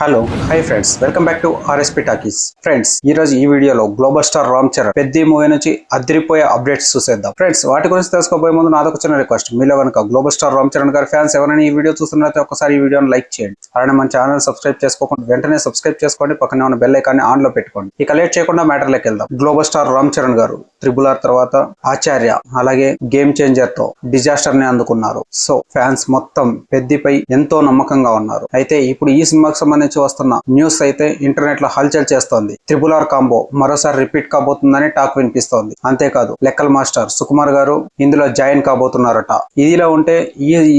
Hello hi friends, welcome back to RSP talkies. Friends, ఈ రోజు ఈ వీడియోలో గ్లోబల్ స్టార్ రామ్ చరణ్ పెద్ద మూవీ నుంచి అదిరిపోయే అప్డేట్స్ చూసేద్దాం. ఫ్రెండ్స్, వాటి గురించి తెలుసుకోబోయే ముందు నాదొక చిన్న రిక్వెస్ట్. మీలో కనుక గ్లోబల్ స్టార్ రామ్ చరణ్ గారి ఫ్యాన్స్ ఎవరైనా ఈ వీడియో చూస్తున్నట్లయితే ఒకసారి ఈ వీడియోని లైక్ చేయండి. అలానే మన ఛానల్ సబ్స్క్రైబ్ చేసుకోకుండా వెంటనే సబ్స్క్రైబ్ చేసుకోండి, పక్కనే ఉన్న బెల్ ఐకాన్ని ఆన్ లో పెట్టుకోండి. ఇక లేట్ చేయకుండా మ్యాటర్లోకి వెళ్దాం. గ్లోబల్ స్టార్ రామ్ చరణ్ గారు RRR తర్వాత ఆచార్య అలాగే గేమ్ చేంజర్ తో డిజాస్టర్ ని అందుకున్నారు. సో ఫ్యాన్స్ మొత్తం పెద్దిపై ఎంతో నమ్మకంగా ఉన్నారు. అయితే ఇప్పుడు ఈ సినిమాకి సంబంధించి వస్తున్న న్యూస్ అయితే ఇంటర్నెట్ లో హల్చల్ చేస్తోంది. RRR కాంబో మరోసారి రిపీట్ కాబోతుందని టాక్ వినిపిస్తోంది. అంతేకాదు లెక్కల మాస్టర్ సుకుమార్ గారు ఇందులో జాయిన్ కాబోతున్నారట. ఇదిలా ఉంటే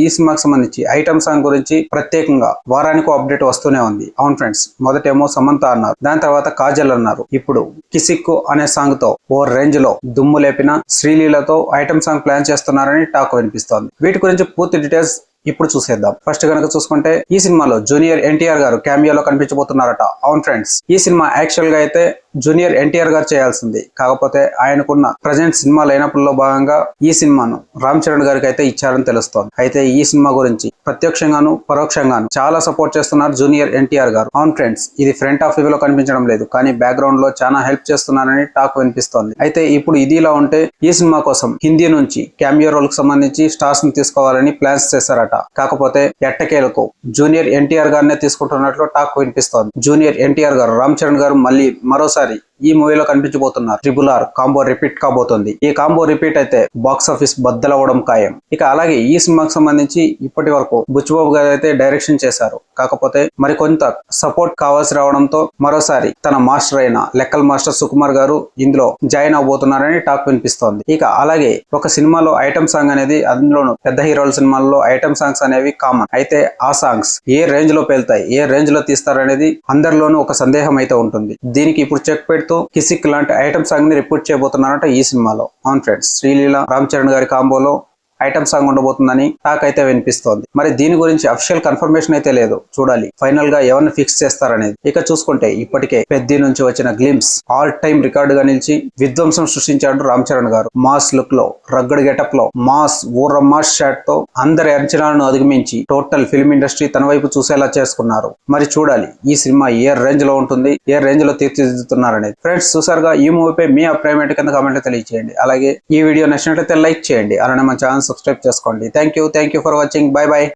ఈ సినిమాకి సంబంధించి ఐటమ్ సాంగ్ గురించి ప్రత్యేకంగా వారానికి అప్డేట్ వస్తూనే ఉంది. అవును ఫ్రెండ్స్, మొదటేమో సమంత అన్నారు, దాని తర్వాత కాజల్ అన్నారు. ఇప్పుడు కిసిక్కు అనే సాంగ్ తో ఓ రేంజ్ లో దుమ్ము లేపిన శ్రీలీలతో ఐటమ్ సాంగ్ ప్లాన్ చేస్తున్నారని టాక్ వినిపిస్తోంది. వీటి గురించి పూర్తి డీటెయిల్స్ ఇప్పుడు చూసేద్దాం. ఫస్ట్ కనుక చూసుకుంటే ఈ సినిమాలో జూనియర్ ఎన్టీఆర్ గారు క్యామియోలో కనిపించబోతున్నారట. అవును ఫ్రెండ్స్, ఈ సినిమా యాక్చువల్ గా అయితే జూనియర్ ఎన్టీఆర్ గారు చేయాల్సింది. కాకపోతే ఆయనకున్న ప్రజెంట్ సినిమా లైనప్లో భాగంగా ఈ సినిమాను రామ్ చరణ్ గారికి అయితే ఇచ్చారని తెలుస్తోంది. అయితే ఈ సినిమా గురించి ప్రత్యక్షంగాను పరోక్షంగాను చాలా సపోర్ట్ చేస్తున్నారు జూనియర్ ఎన్టీఆర్ గారు. అవును ఫ్రెండ్స్, ఇది ఫ్రంట్ ఆఫ్ లో కనిపించడం లేదు, కానీ బ్యాక్గ్రౌండ్ లో చాలా హెల్ప్ చేస్తున్నారని టాక్ వినిపిస్తోంది. అయితే ఇప్పుడు ఇదిలా ఉంటే ఈ సినిమా కోసం హిందీ నుంచి క్యామియో రోల్ కు సంబంధించి స్టార్స్ ని తీసుకోవాలని ప్లాన్స్ చేశారట. కాకపోతే ఎట్టకేలకు జూనియర్ ఎన్టీఆర్ గారినే తీసుకుంటున్నట్లు టాక్ వినిపిస్తోంది. జూనియర్ ఎన్టీఆర్ గారు రామ్ చరణ్ గారు మళ్ళీ మరోసారి ఈ మూవీలో కనిపించబోతున్నారు. RRR కాంబో రిపీట్ కాబోతుంది. ఈ కాంబో రిపీట్ అయితే బాక్స్ ఆఫీస్ బద్దలవడం ఖాయం. ఇక అలాగే ఈ సినిమాకి సంబంధించి ఇప్పటి వరకు బుచ్చిబాబు గారు అయితే డైరెక్షన్ చేశారు. కాకపోతే మరికొంత సపోర్ట్ కావాల్సి రావడంతో మరోసారి తన మాస్టర్ అయిన లెక్కల మాస్టర్ సుకుమార్ గారు ఇందులో జాయిన్ అవబోతున్నారని టాక్ వినిపిస్తోంది. ఇక అలాగే ఒక సినిమాలో ఐటమ్ సాంగ్ అనేది, అందులోను పెద్ద హీరోల సినిమాల్లో ఐటమ్ సాంగ్స్ అనేవి కామన్. అయితే ఆ సాంగ్స్ ఏ రేంజ్ లో పేలుతాయి, ఏ రేంజ్ లో తీస్తారనేది అందరిలోనూ ఒక సందేహం అయితే ఉంటుంది. దీనికి ఇప్పుడు చెక్ పెడుతూ కిసిక్ లాంటి ఐటమ్ సాంగ్ ని రిపోర్ట్ చేయబోతున్నారట ఈ సినిమాలో. అవును ఫ్రెండ్స్, శ్రీలీల రామ్ చరణ్ గారి కాంబోలో ఐటమ్ సాంగ్ ఉండబోతుందని టాక్ అయితే వినిపిస్తోంది. మరి దీని గురించి అఫిషియల్ కన్ఫర్మేషన్ అయితే లేదు, చూడాలి ఫైనల్ గా ఎవరిని ఫిక్స్ చేస్తారనేది. ఇక చూసుకుంటే ఇప్పటికే పెద్ద నుంచి వచ్చిన గ్లిమ్స్ ఆల్ టైమ్ రికార్డు గా నిలిచి విధ్వంసం సృష్టించాడు రామ్ చరణ్ గారు. మాస్ లుక్ లో, రగ్గడ్ గెటప్ లో, ఊర మాస్ షాట్ తో అందరి అంచనాలను అధిగమించి టోటల్ ఫిల్మ్ ఇండస్ట్రీ తన వైపు చూసేలా చేసుకున్నారు. మరి చూడాలి ఈ సినిమా ఏ రేంజ్ లో ఉంటుంది, ఏ రేంజ్ లో తీర్చిదిద్దుతున్నారనేది. ఫ్రెండ్స్, చూసారుగా ఈ మూవీపై మీ అభిప్రాయం కింద కామెంట్ తెలియజేయండి. అలాగే ఈ వీడియో నచ్చినట్లయితే లైక్ చేయండి. అలానే మన ఛానల్ సబ్స్క్రైబ్ చేసుకోండి. Thank you for watching. By by.